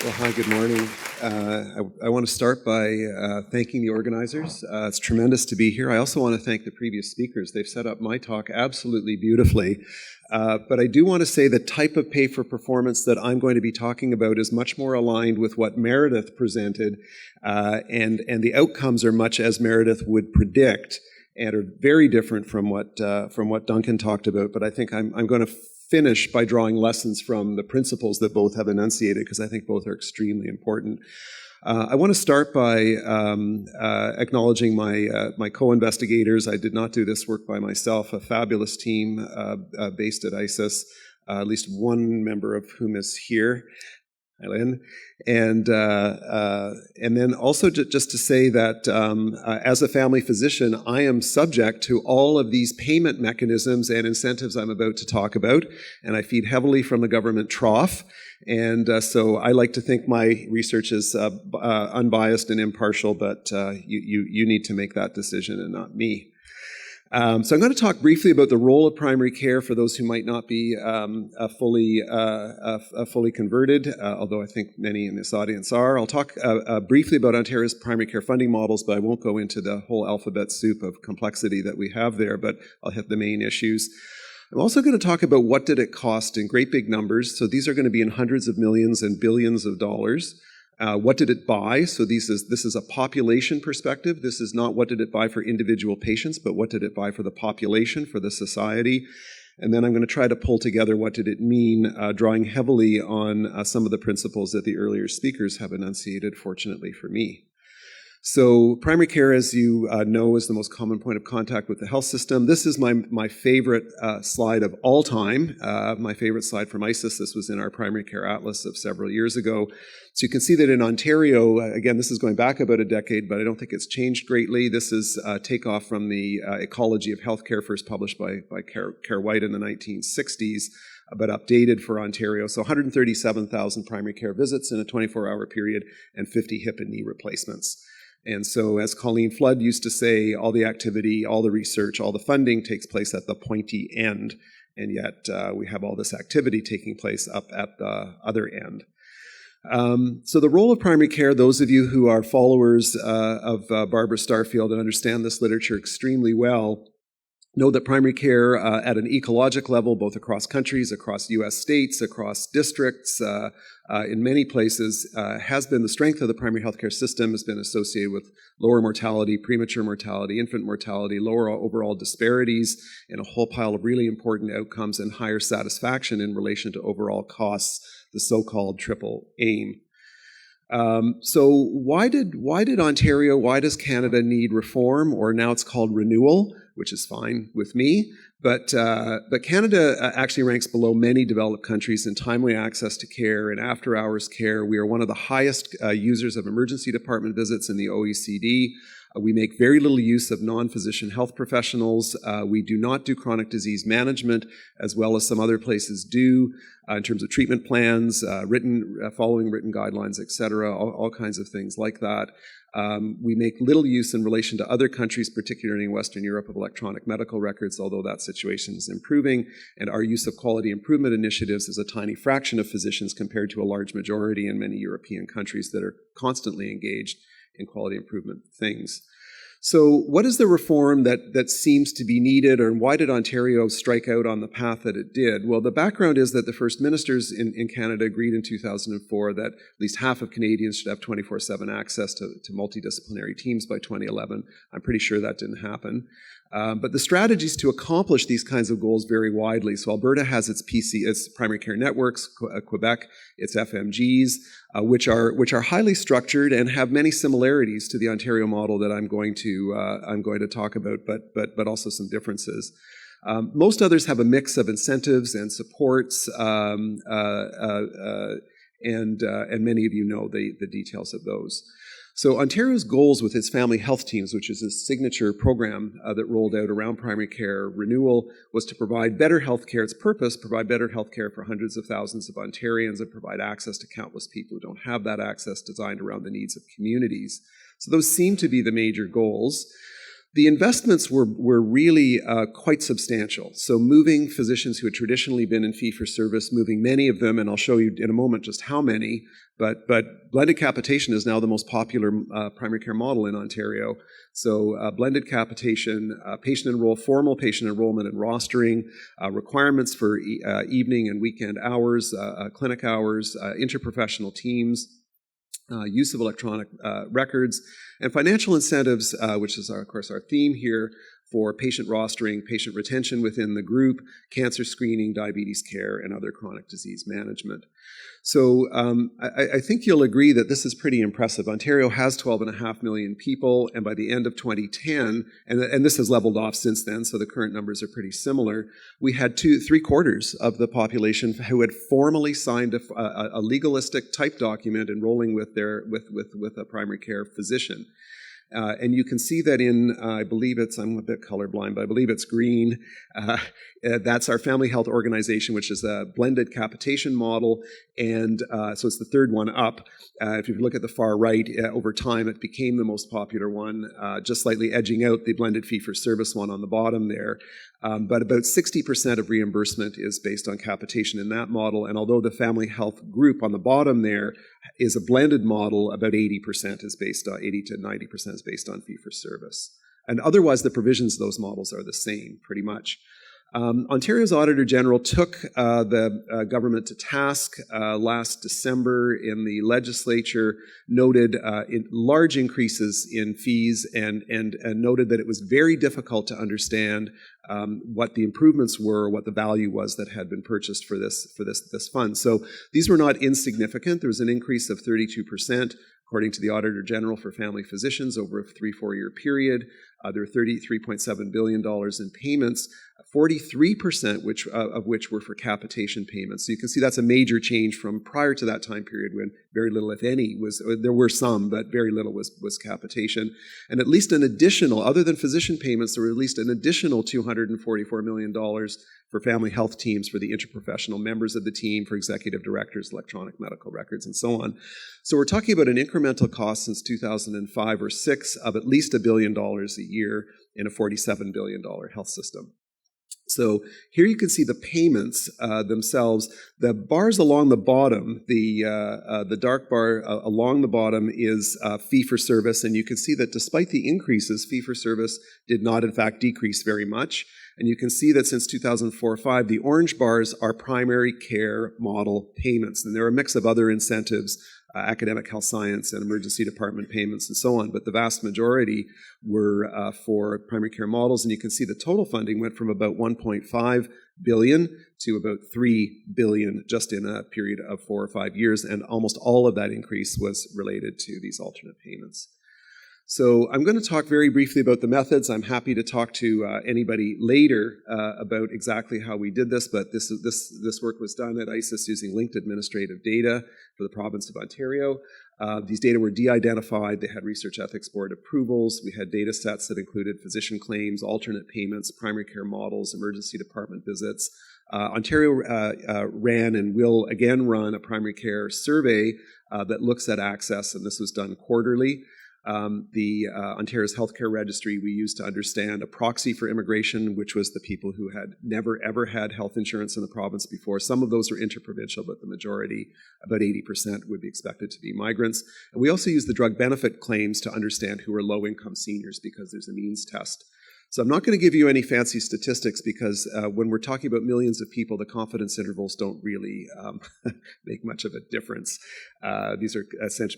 Well, hi, good morning. I want to start by thanking the organizers. It's tremendous to be here. I also want to thank the previous speakers. They've set up my talk absolutely beautifully. But I do want to say the type of pay for performance that I'm going to be talking about is much more aligned with what Meredith presented, and the outcomes are much as Meredith would predict and are very different from what Duncan talked about. But I think I'm going to finish by drawing lessons from the principles that both have enunciated, because I think both are extremely important. I want to start by acknowledging my co-investigators. I did not do this work by myself, a fabulous team based at ISIS, at least one member of whom is here. Hi, Lynn. And then also just to say that as a family physician, I am subject to all of these payment mechanisms and incentives I'm about to talk about, and I feed heavily from the government trough. And so I like to think my research is unbiased and impartial, but you need to make that decision and not me. So I'm going to talk briefly about the role of primary care for those who might not be fully converted, although I think many in this audience are. I'll talk briefly about Ontario's primary care funding models, but I won't go into the whole alphabet soup of complexity that we have there, but I'll hit the main issues. I'm also going to talk about what did it cost in great big numbers. So these are going to be in hundreds of millions and billions of dollars. What did it buy? So this is a population perspective. This is not what did it buy for individual patients, but what did it buy for the population, for the society. And then I'm going to try to pull together what did it mean, drawing heavily on some of the principles that the earlier speakers have enunciated, fortunately for me. So primary care, as you know, is the most common point of contact with the health system. This is my favorite slide of all time, my favorite slide from ISIS. This was in our primary care atlas of several years ago. So you can see that in Ontario, again, this is going back about a decade, but I don't think it's changed greatly. This is takeoff from the Ecology of Healthcare, first published by Care White in the 1960s, but updated for Ontario. So 137,000 primary care visits in a 24-hour period and 50 hip and knee replacements. And so, as Colleen Flood used to say, all the activity, all the research, all the funding takes place at the pointy end, and yet we have all this activity taking place up at the other end. So the role of primary care, those of you who are followers of Barbara Starfield and understand this literature extremely well, know that primary care at an ecologic level, both across countries, across U.S. states, across districts, in many places, has been the strength of the primary healthcare system, has been associated with lower mortality, premature mortality, infant mortality, lower overall disparities, and a whole pile of really important outcomes and higher satisfaction in relation to overall costs, the so-called triple aim. So why did Ontario, why does Canada need reform, or now it's called renewal, which is fine with me, but Canada actually ranks below many developed countries in timely access to care and after-hours care. We are one of the highest users of emergency department visits in the OECD. We make very little use of non-physician health professionals. We do not do chronic disease management, as well as some other places do, in terms of treatment plans, following written guidelines, et cetera, all kinds of things like that. We make little use in relation to other countries, particularly in Western Europe, of electronic medical records, although that situation is improving. And our use of quality improvement initiatives is a tiny fraction of physicians compared to a large majority in many European countries that are constantly engaged in quality improvement things. So what is the reform that seems to be needed, or why did Ontario strike out on the path that it did? Well, the background is that the First Ministers in Canada agreed in 2004 that at least half of Canadians should have 24/7 access to multidisciplinary teams by 2011. I'm pretty sure that didn't happen. But the strategies to accomplish these kinds of goals vary widely. So Alberta has its primary care networks, Quebec, its FMGs, which are highly structured and have many similarities to the Ontario model that I'm going to talk about, but also some differences. Most others have a mix of incentives and supports, and many of you know the details of those. So Ontario's goals with its family health teams, which is a signature program that rolled out around primary care renewal, was to provide better health care. Its purpose, provide better health care for hundreds of thousands of Ontarians and provide access to countless people who don't have that access, designed around the needs of communities. So those seem to be the major goals. The investments were really quite substantial. So moving physicians who had traditionally been in fee-for-service, moving many of them, and I'll show you in a moment just how many, but blended capitation is now the most popular primary care model in Ontario. So blended capitation, formal patient enrollment and rostering, requirements for evening and weekend hours, clinic hours, interprofessional teams, use of electronic records, and financial incentives, which is, of course, our theme here, for patient rostering, patient retention within the group, cancer screening, diabetes care, and other chronic disease management. So I think you'll agree that this is pretty impressive. Ontario has 12.5 million people, and by the end of 2010, and this has leveled off since then, so the current numbers are pretty similar, we had 3/4 of the population who had formally signed a legalistic type document enrolling with a primary care physician. And you can see that in, I believe I'm a bit colorblind, but I believe it's green. That's our family health organization, which is a blended capitation model. And so it's the third one up. If you look at the far right, over time it became the most popular one, just slightly edging out the blended fee-for-service one on the bottom there. But about 60% of reimbursement is based on capitation in that model. And although the family health group on the bottom there is a blended model, about 80% is based on, 80 to 90% is based on fee-for-service. And otherwise, the provisions of those models are the same, pretty much. Ontario's Auditor General took the government to task last December in the legislature, noted large increases in fees, and noted that it was very difficult to understand what the improvements were, what the value was that had been purchased for this fund. So these were not insignificant. There was an increase of 32%. According to the Auditor General for family physicians over a 3-4 year period. There were $33.7 billion in payments, 43% of which were for capitation payments. So you can see that's a major change from prior to that time period when very little, if any, there were some, but very little was capitation. And at least an additional, other than physician payments, there were at least an additional $244 million for family health teams, for the interprofessional members of the team, for executive directors, electronic medical records, and so on. So we're talking about an incremental cost since 2005 or 6 of at least $1 billion a year in a $47 billion health system. So here you can see the payments themselves. The bars along the bottom, the dark bar along the bottom is fee-for-service, and you can see that despite the increases, fee-for-service did not in fact decrease very much. And you can see that since 2004-05, the orange bars are primary care model payments, and there are a mix of other incentives, academic health science and emergency department payments and so on, but the vast majority were for primary care models, and you can see the total funding went from about $1.5 billion to about $3 billion just in a period of 4 or 5 years, and almost all of that increase was related to these alternate payments. So I'm going to talk very briefly about the methods. I'm happy to talk to anybody later about exactly how we did this, but this work was done at ISIS using linked administrative data for the province of Ontario. These data were de-identified. They had Research Ethics Board approvals. We had data sets that included physician claims, alternate payments, primary care models, emergency department visits. Ontario ran and will again run a primary care survey that looks at access, and this was done quarterly. Ontario's healthcare registry we used to understand a proxy for immigration, which was the people who had never ever had health insurance in the province before. Some of those were interprovincial, but the majority, about 80%, would be expected to be migrants. And we also used the drug benefit claims to understand who are low-income seniors because there's a means test. So I'm not going to give you any fancy statistics because when we're talking about millions of people, the confidence intervals don't really make much of a difference. These are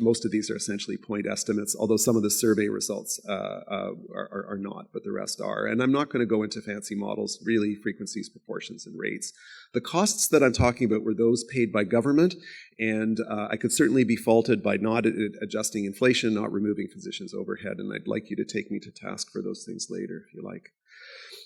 most of these are essentially point estimates, although some of the survey results are not, but the rest are. And I'm not going to go into fancy models, really frequencies, proportions, and rates. The costs that I'm talking about were those paid by government, and I could certainly be faulted by not adjusting inflation, not removing physicians' overhead, and I'd like you to take me to task for those things later, if you like.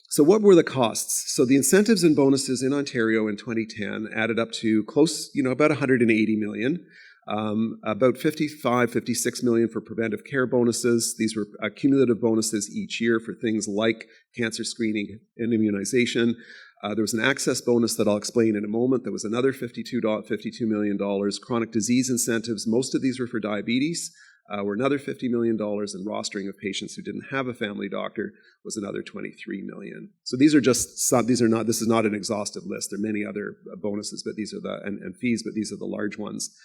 So what were the costs? So the incentives and bonuses in Ontario in 2010 added up to close, about $180 million. About $56 million for preventive care bonuses. These were cumulative bonuses each year for things like cancer screening and immunization. There was an access bonus that I'll explain in a moment. There was another $52 million. Chronic disease incentives. Most of these were for diabetes. were another $50 million, and rostering of patients who didn't have a family doctor was another $23 million. So these are just some, this is not an exhaustive list. There are many other bonuses, but these are and fees, but these are the large ones.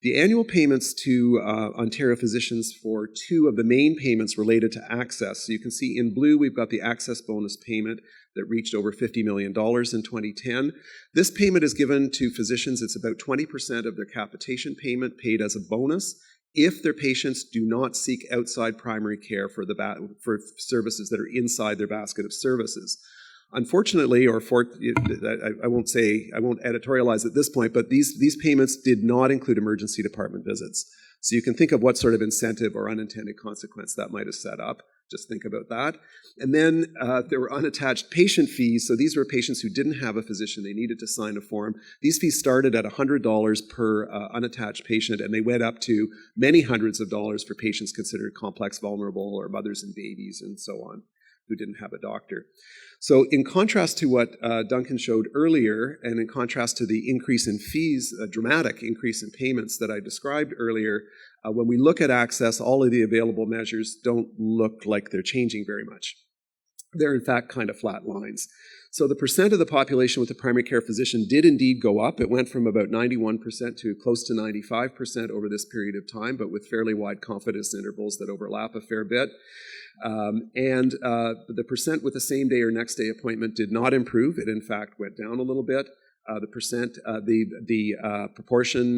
The annual payments to Ontario physicians for two of the main payments related to access. So you can see in blue, we've got the access bonus payment that reached over $50 million in 2010. This payment is given to physicians. It's about 20% of their capitation payment paid as a bonus if their patients do not seek outside primary care for services that are inside their basket of services. Unfortunately, I won't editorialize at this point, but these payments did not include emergency department visits. So you can think of what sort of incentive or unintended consequence that might have set up. Just think about that. And then there were unattached patient fees. So these were patients who didn't have a physician. They needed to sign a form. These fees started at $100 per unattached patient, and they went up to many hundreds of dollars for patients considered complex vulnerable or mothers and babies and so on who didn't have a doctor. So in contrast to what Duncan showed earlier, and in contrast to the increase in fees, a dramatic increase in payments that I described earlier, when we look at access, all of the available measures don't look like they're changing very much. They're in fact kind of flat lines. So the percent of the population with a primary care physician did indeed go up. It went from about 91% to close to 95% over this period of time, but with fairly wide confidence intervals that overlap a fair bit. The percent with the same day or next day appointment did not improve. It in fact went down a little bit. The proportion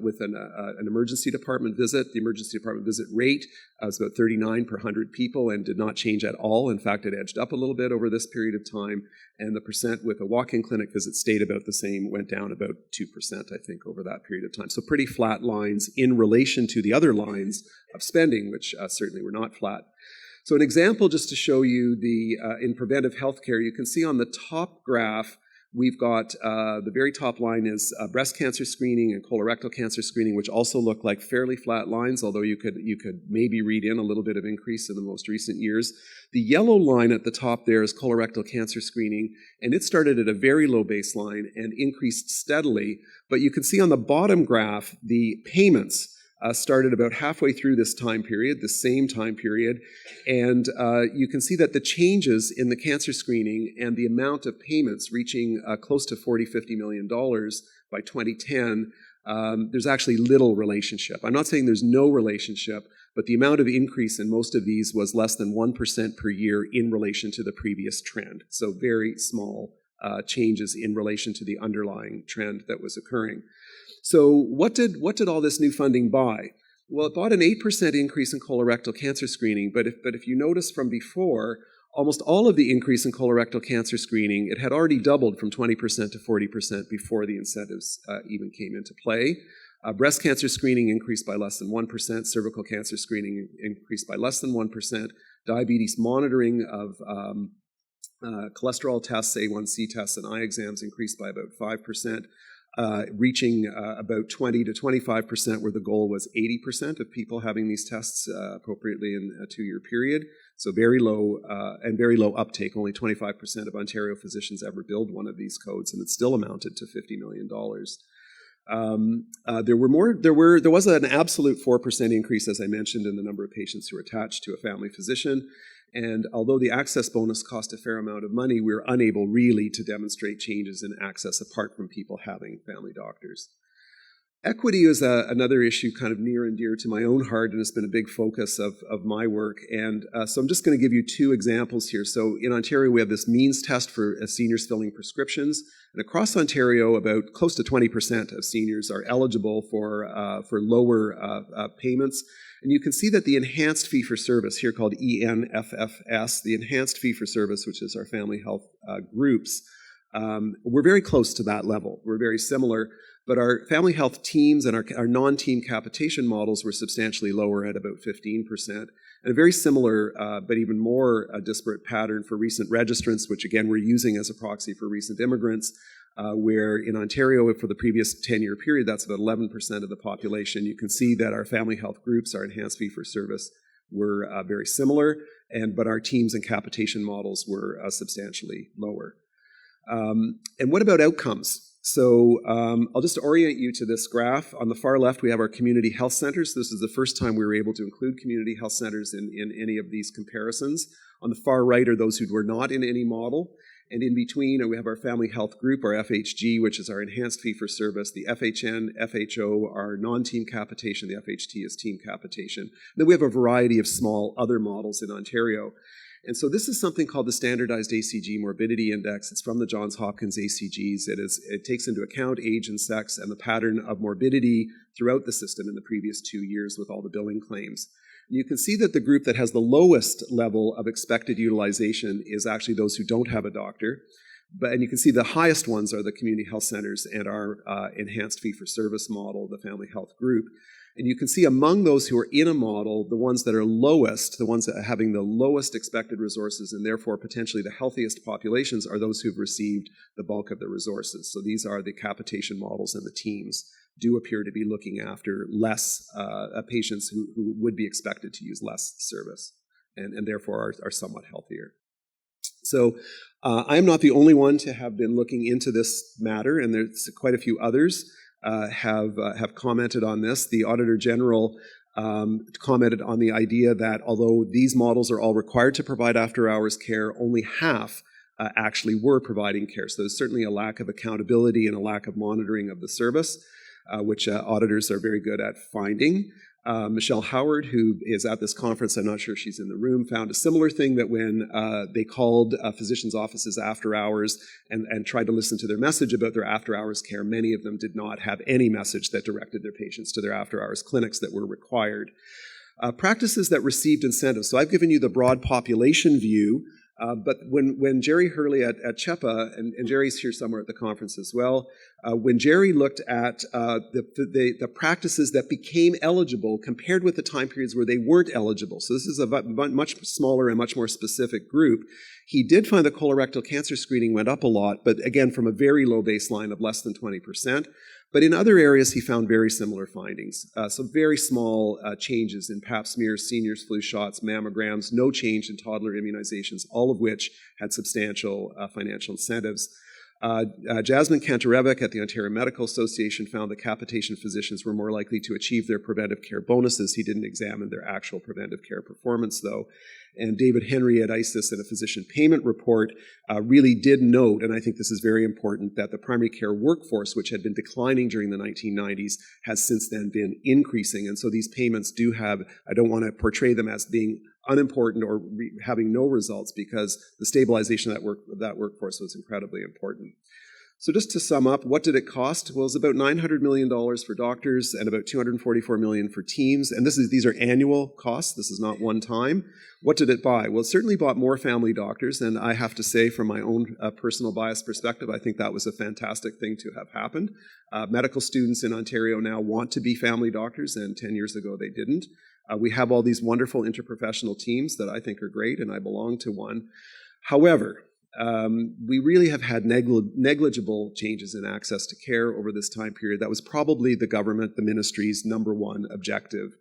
with an emergency department visit, the emergency department visit rate was about 39 per 100 people and did not change at all. In fact, it edged up a little bit over this period of time. And the percent with a walk-in clinic visit stayed about the same, went down about 2%, I think, over that period of time. So pretty flat lines in relation to the other lines of spending, which certainly were not flat. So an example just to show you in preventive healthcare, you can see on the top graph, we've got the very top line is breast cancer screening and colorectal cancer screening, which also look like fairly flat lines, although you could maybe read in a little bit of increase in the most recent years. The yellow line at the top there is colorectal cancer screening, and it started at a very low baseline and increased steadily. But you can see on the bottom graph, the payments started about halfway through this time period, the same time period, and you can see that the changes in the cancer screening and the amount of payments reaching close to $40–50 million by 2010, there's actually little relationship. I'm not saying there's no relationship, but the amount of increase in most of these was less than 1% per year in relation to the previous trend. So very small changes in relation to the underlying trend that was occurring. So what did all this new funding buy? Well, it bought an 8% increase in colorectal cancer screening, but if you notice from before, almost all of the increase in colorectal cancer screening, it had already doubled from 20% to 40% before the incentives even came into play. Breast cancer screening increased by less than 1%, cervical cancer screening increased by less than 1%, diabetes monitoring of cholesterol tests, A1C tests, and eye exams increased by about 5%. Reaching about 20 to 25%, where the goal was 80% of people having these tests appropriately in a 2-year period. So very low and very low uptake. Only 25% of Ontario physicians ever billed one of these codes, and it still amounted to $50 million. There was an absolute 4% increase, as I mentioned, in the number of patients who were attached to a family physician. And although the access bonus cost a fair amount of money, we were unable really to demonstrate changes in access apart from people having family doctors. Equity is another issue kind of near and dear to my own heart, and it's been a big focus of my work. And so I'm just going to give you 2 examples here. So in Ontario, we have this means test for seniors filling prescriptions. And across Ontario, about close to 20% of seniors are eligible for lower payments. And you can see that the enhanced fee for service, here called ENFFS, the enhanced fee for service, which is our family health groups, we're very close to that level. We're very similar. But our family health teams and our non-team capitation models were substantially lower at about 15%. And a very similar, but even more disparate pattern for recent registrants, which again we're using as a proxy for recent immigrants, where in Ontario, for the previous 10-year period, that's about 11% of the population. You can see that our family health groups, our enhanced fee for service, were very similar, but our teams and capitation models were substantially lower. And what about outcomes? So I'll just orient you to this graph. On the far left, we have our community health centers. This is the first time we were able to include community health centers in any of these comparisons. On the far right are those who were not in any model. And in between, we have our family health group, our FHG, which is our enhanced fee-for-service, the FHN, FHO, our non-team capitation, the FHT is team capitation. Then we have a variety of small other models in Ontario. And so this is something called the Standardized ACG Morbidity Index. It's from the Johns Hopkins ACGs. It takes into account age and sex and the pattern of morbidity throughout the system in the previous 2 years with all the billing claims. You can see that the group that has the lowest level of expected utilization is actually those who don't have a doctor. And you can see the highest ones are the community health centers and our enhanced fee-for-service model, the family health group. And you can see among those who are in a model, the ones that are lowest, the ones that are having the lowest expected resources and therefore potentially the healthiest populations are those who've received the bulk of the resources. So these are the capitation models and the teams do appear to be looking after less patients who would be expected to use less service and therefore are somewhat healthier. So I am not the only one to have been looking into this matter, and there's quite a few others have commented on this. The Auditor General commented on the idea that although these models are all required to provide after-hours care, only half actually were providing care. So there's certainly a lack of accountability and a lack of monitoring of the service, which auditors are very good at finding. Michelle Howard, who is at this conference, I'm not sure she's in the room, found a similar thing that when they called physicians' offices after hours and tried to listen to their message about their after-hours care, many of them did not have any message that directed their patients to their after-hours clinics that were required. Practices that received incentives. So I've given you the broad population view, but when Jerry Hurley at CHEPA, and Jerry's here somewhere at the conference as well, when Jerry looked at the practices that became eligible compared with the time periods where they weren't eligible, so this is a much smaller and much more specific group, he did find that colorectal cancer screening went up a lot, but again from a very low baseline of less than 20%. But in other areas, he found very similar findings. So very small changes in pap smears, seniors' flu shots, mammograms, no change in toddler immunizations, all of which had substantial financial incentives. Jasmine Kantarevic at the Ontario Medical Association found that capitation physicians were more likely to achieve their preventive care bonuses. He didn't examine their actual preventive care performance, though. And David Henry at ISIS in a physician payment report really did note, and I think this is very important, that the primary care workforce, which had been declining during the 1990s, has since then been increasing. And so these payments do have, I don't want to portray them as being unimportant or having no results, because the stabilization of that workforce was incredibly important. So just to sum up, what did it cost? Well, it was about $900 million for doctors and about $244 million for teams. And these are annual costs. This is not one time. What did it buy? Well, it certainly bought more family doctors. And I have to say, from my own personal bias perspective, I think that was a fantastic thing to have happened. Medical students in Ontario now want to be family doctors, and 10 years ago they didn't. We have all these wonderful interprofessional teams that I think are great, and I belong to one. However, we really have had negligible changes in access to care over this time period. That was probably the government, the ministry's #1 objective.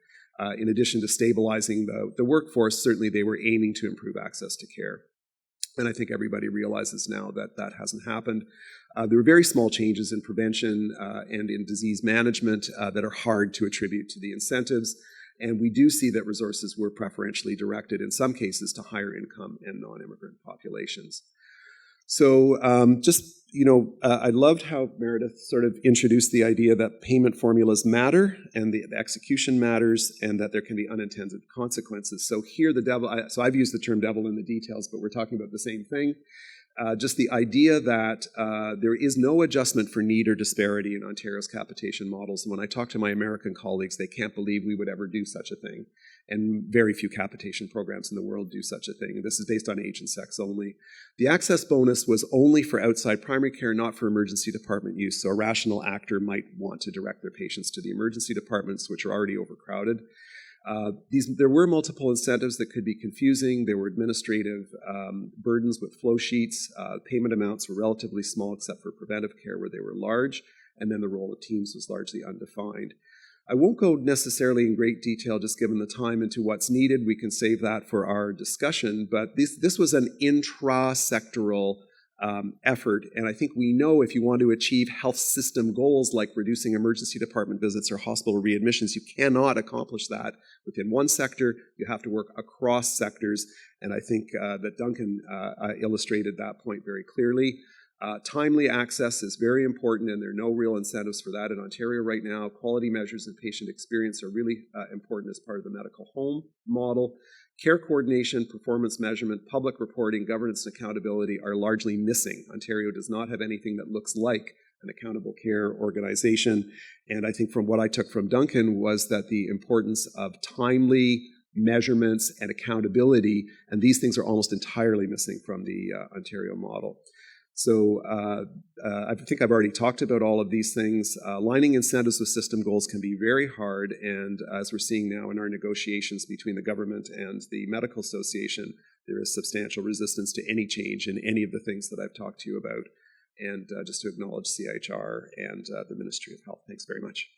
In addition to stabilizing the workforce, certainly they were aiming to improve access to care. And I think everybody realizes now that that hasn't happened. There were very small changes in prevention and in disease management that are hard to attribute to the incentives. And we do see that resources were preferentially directed in some cases to higher income and non-immigrant populations. So I loved how Meredith sort of introduced the idea that payment formulas matter and the execution matters and that there can be unintended consequences. So here so I've used the term devil in the details, but we're talking about the same thing. Just the idea that there is no adjustment for need or disparity in Ontario's capitation models. And when I talk to my American colleagues, they can't believe we would ever do such a thing. And very few capitation programs in the world do such a thing. And this is based on age and sex only. The access bonus was only for outside primary care, not for emergency department use. So a rational actor might want to direct their patients to the emergency departments, which are already overcrowded. There were multiple incentives that could be confusing. There were administrative burdens with flow sheets. Payment amounts were relatively small except for preventive care where they were large. And then the role of teams was largely undefined. I won't go necessarily in great detail, just given the time, into what's needed. We can save that for our discussion. But this was an intra-sectoral effort. And I think we know if you want to achieve health system goals like reducing emergency department visits or hospital readmissions, you cannot accomplish that within one sector. You have to work across sectors. And I think that Duncan illustrated that point very clearly. Timely access is very important, and there are no real incentives for that in Ontario right now. Quality measures and patient experience are really important as part of the medical home model. Care coordination, performance measurement, public reporting, governance and accountability are largely missing. Ontario does not have anything that looks like an accountable care organization. And I think from what I took from Duncan was that the importance of timely measurements and accountability, and these things are almost entirely missing from the Ontario model. So I think I've already talked about all of these things. Aligning incentives with system goals can be very hard, and as we're seeing now in our negotiations between the government and the Medical Association, there is substantial resistance to any change in any of the things that I've talked to you about. And just to acknowledge CIHR and the Ministry of Health. Thanks very much.